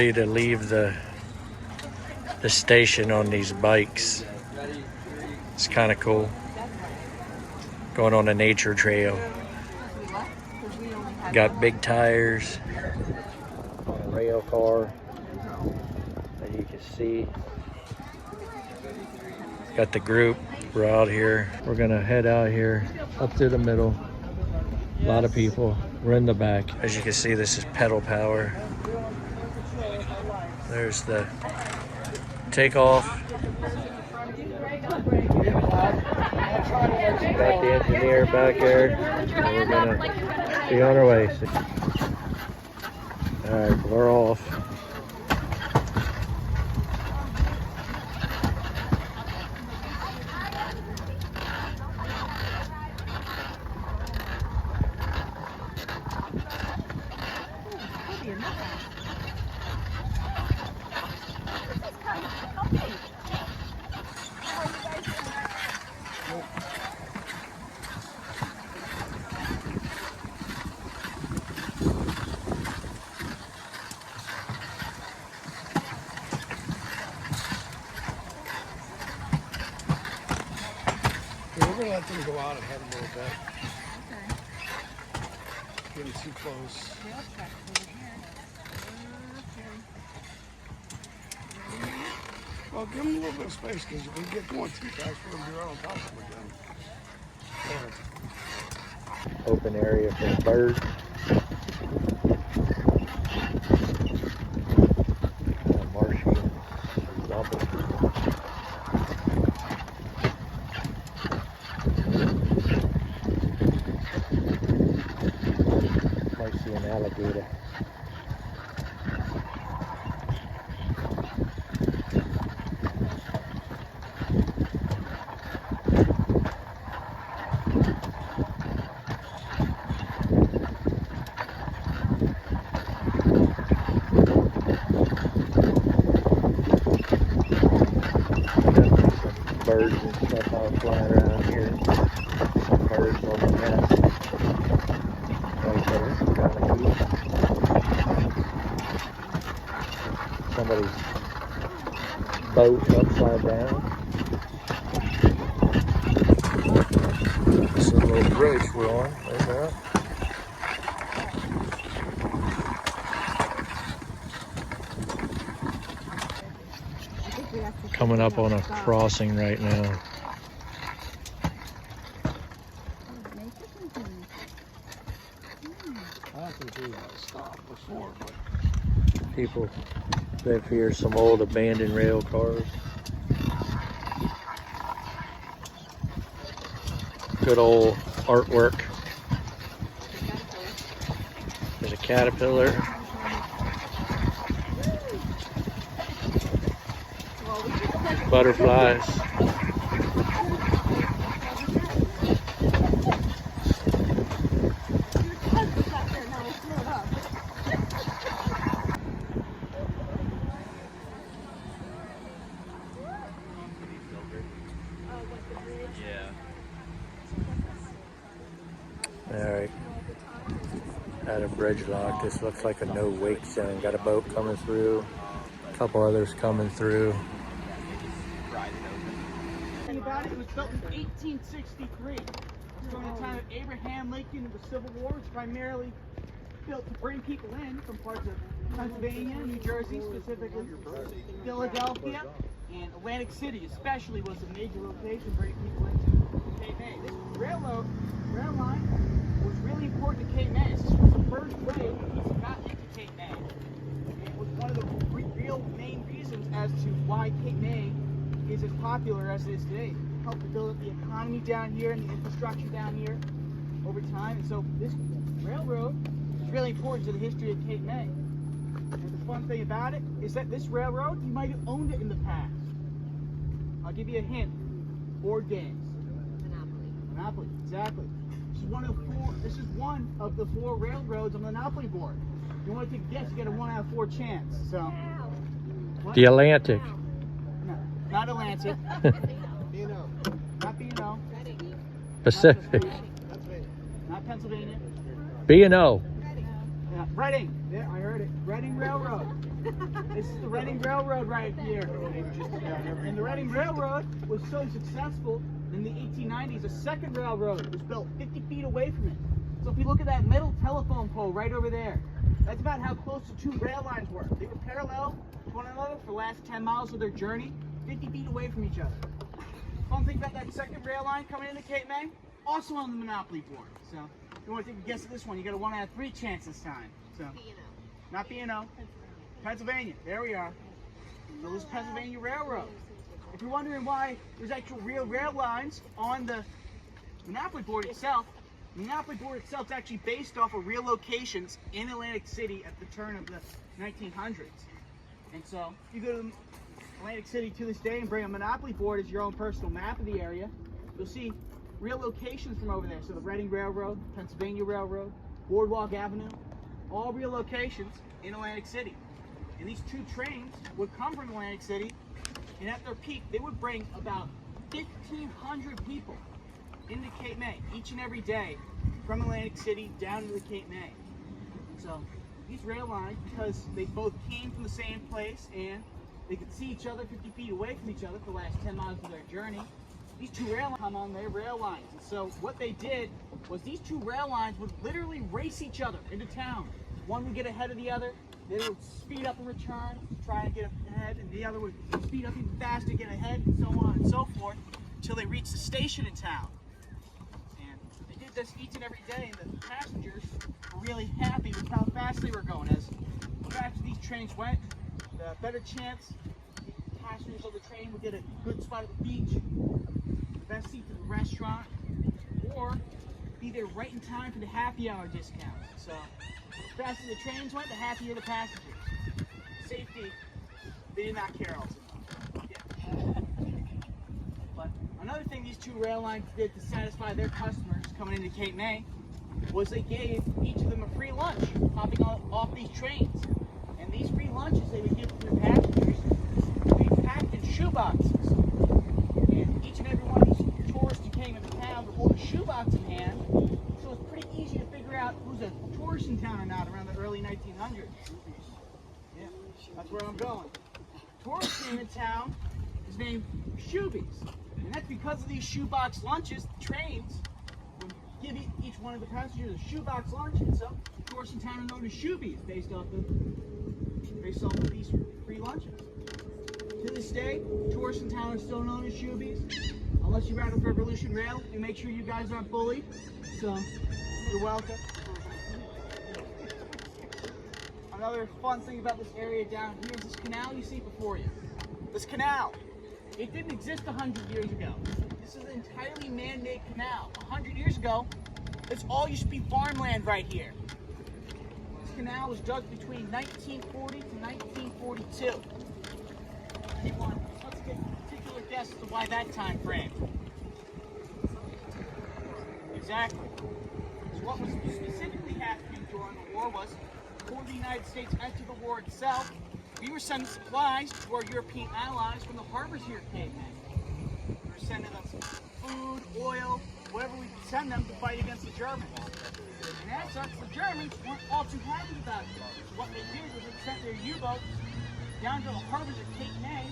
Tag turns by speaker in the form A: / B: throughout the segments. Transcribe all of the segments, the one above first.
A: ready to leave the station on these bikes. It's kind of cool. Going on a nature trail. Got big tires. On a rail car, as you can see. Got the group. We're out here. We're gonna head out here up through the middle. A lot of people. We're in the back. As you can see, this is pedal power. There's the takeoff. Got the engineer back there. And we're gonna be on our way. Alright, we're off.
B: We're gonna let them go out ahead a little bit. Okay. Getting too close. Well, give them a little bit of space because if we get going too fast, we're gonna be right on top of them again.
A: Open area for the birds. Marshy. Might see an alligator. Birds and stuff all flying around here. Some birds on the nest. Right there, this is kind of neat. Somebody's boat upside down. This is a little bridge we're on. There's that. Coming up on a crossing right now.
B: I don't think we stopped before, but
A: People live here, some old abandoned rail cars. Good old artwork. There's a caterpillar. Butterflies. Alright. At a bridge lock. This looks like a no wake zone. Got a boat coming through. A couple others coming through.
C: About it was built in 1863. During the time of Abraham Lincoln and the Civil War, it's primarily built to bring people in from parts of Pennsylvania, New Jersey, specifically Philadelphia, and Atlantic City especially was a major location bringing people into Cape May. This rail line was really important to Cape May. This was the first way people got into Cape May. It was one of the real main reasons as to why Cape May is as popular as it is today. It helped to build up the economy down here and the infrastructure down here over time. And so this railroad is really important to the history of Cape May. And the fun thing about it is that this railroad, you might have owned it in the past. I'll give you a hint. Board games. Monopoly, exactly. This is one of the four railroads on the Monopoly board. If you want to take a guess, you get a 1 out of 4 chance. So what?
A: The Atlantic.
C: No, not Atlantic. B&O. Not B&O.
A: Pacific.
C: Not Pennsylvania.
A: B&O.
C: Yeah, Reading. Yeah, I heard it. Reading Railroad. This is the Reading Railroad right here. And the Reading Railroad was so successful in the 1890s, a second railroad was built 50 feet away from it. So if you look at that metal telephone pole right over there, that's about how close the two rail lines were. They were parallel to one another for the last 10 miles of their journey, 50 feet away from each other. Fun thing about that second rail line coming into Cape May, also on the Monopoly board. So if you want to take a guess at this one, you got a 1 out of 3 chance this time. So not B&O, Pennsylvania. There we are. So this is Pennsylvania Railroad. If you're wondering why there's actual real rail lines on the Monopoly board itself, the Monopoly board itself is actually based off of real locations in Atlantic City at the turn of the 1900s. And so if you go to Atlantic City to this day and bring a Monopoly board as your own personal map of the area, you'll see real locations from over there. So the Reading Railroad, Pennsylvania Railroad, Boardwalk Avenue, all real locations in Atlantic City. And these two trains would come from Atlantic City, and at their peak, they would bring about 1,500 people into Cape May each and every day from Atlantic City down to the Cape May. So these rail lines, because they both came from the same place and they could see each other 50 feet away from each other for the last 10 miles of their journey, these two rail lines come on their rail lines. And so what they did was these two rail lines would literally race each other into town. One would get ahead of the other, they would speed up in return to try and get ahead, and the other would speed up even faster, get ahead, and so on and so forth, until they reached the station in town. And they did this each and every day, and the passengers were really happy with how fast they were going. As the faster these trains went, the better chance the passengers of the train would get a good spot at the beach, the best seat to the restaurant, or be there right in time for the happy hour discount. So the faster the trains went, the happier the passengers. Safety, they did not care also. Yeah. But another thing these two rail lines did to satisfy their customers coming into Cape May was they gave each of them a free lunch hopping off these trains. And these free lunches they would give to their passengers would be packed in shoeboxes. And each and every one of these tourists who came into town would hold a shoebox in hand, so it's pretty easy to figure out who's a tourist in town or not around the early 1900s. Yeah, that's where I'm going. Tourist came in town is named Shoebies. And that's because of these shoebox lunches, the trains would give each one of the passengers a shoebox lunch, and so tourists in town are known as Shoebies based off of these free lunches. To this day, tourists in town are still known as Shoebies. Unless you ride with Revolution Rail, we make sure you guys aren't bullied. So, you're welcome. Another fun thing about this area down here is this canal you see before you. This canal, it didn't exist 100 years ago. This is an entirely man-made canal. 100 years ago, this all used to be farmland right here. This canal was dug between 1940 to 1942. Anyone, let's get a particular guess as to why that time frame. Exactly. So what was specifically happening during the war was, before the United States entered the war itself, we were sending supplies to our European allies from the harbors here at Cape May. We were sending them some food, oil, whatever we could send them to fight against the Germans. And as such, the Germans weren't all too happy about it. So what they did was they sent their U-boats down to the harbors of Cape May,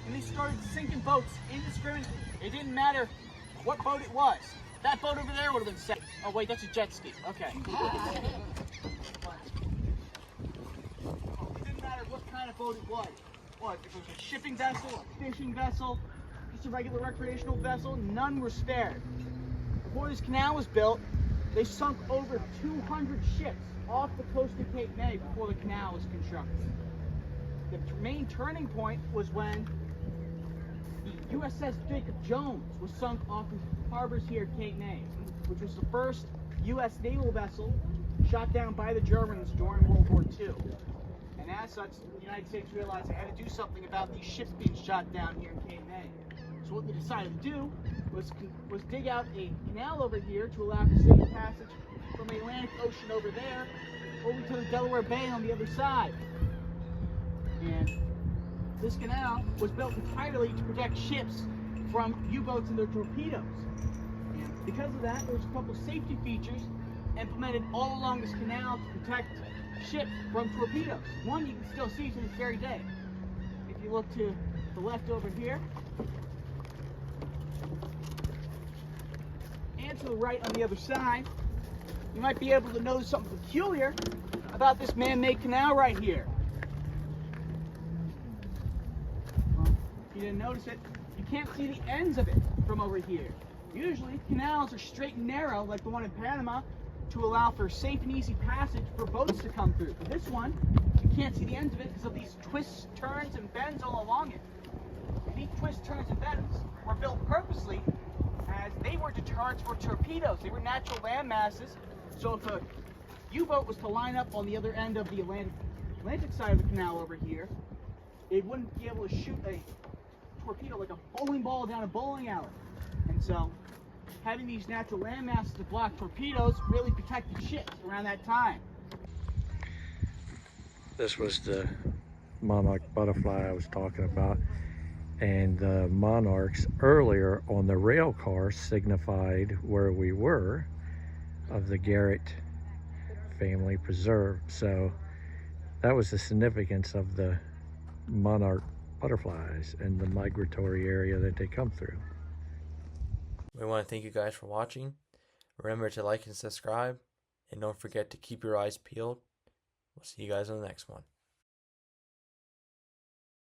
C: and they started sinking boats indiscriminately. It didn't matter what boat it was. That boat over there would have been set. Oh wait, that's a jet ski. Okay. It didn't matter what kind of boat it was. What, if it was a shipping vessel, a fishing vessel, just a regular recreational vessel, none were spared. Before this canal was built, they sunk over 200 ships off the coast of Cape May before the canal was constructed. The main turning point was when the USS Jacob Jones was sunk off the harbors here at Cape May, which was the first U.S. naval vessel shot down by the Germans during World War II. And as such, the United States realized they had to do something about these ships being shot down here in Cape May. So what they decided to do was dig out a canal over here to allow for safe passage from the Atlantic Ocean over there over to the Delaware Bay on the other side. And this canal was built entirely to protect ships from U-boats and their torpedoes. And because of that, there was a couple safety features implemented all along this canal to protect ships from torpedoes. One you can still see to this very day. If you look to the left over here, and to the right on the other side, you might be able to notice something peculiar about this man-made canal right here. Well, if you didn't notice it, you can't see the ends of it from over here. Usually, canals are straight and narrow, like the one in Panama, to allow for safe and easy passage for boats to come through. But this one, you can't see the ends of it because of these twists, turns, and bends all along it. And these twists, turns, and bends were built purposely as they were deterrents for torpedoes. They were natural land masses, so if a U-boat was to line up on the other end of the Atlantic side of the canal over here, it wouldn't be able to shoot a torpedo like a bowling ball down a bowling alley. And so, having these natural land masses to block torpedoes really protected ships around that time.
A: This was the monarch butterfly I was talking about. And the monarchs earlier on the rail car signified where we were of the Garrett family preserve. So that was the significance of the monarch butterflies and the migratory area that they come through.
D: We want to thank you guys for watching. Remember to like and subscribe, and don't forget to keep your eyes peeled. We'll see you guys on the next one.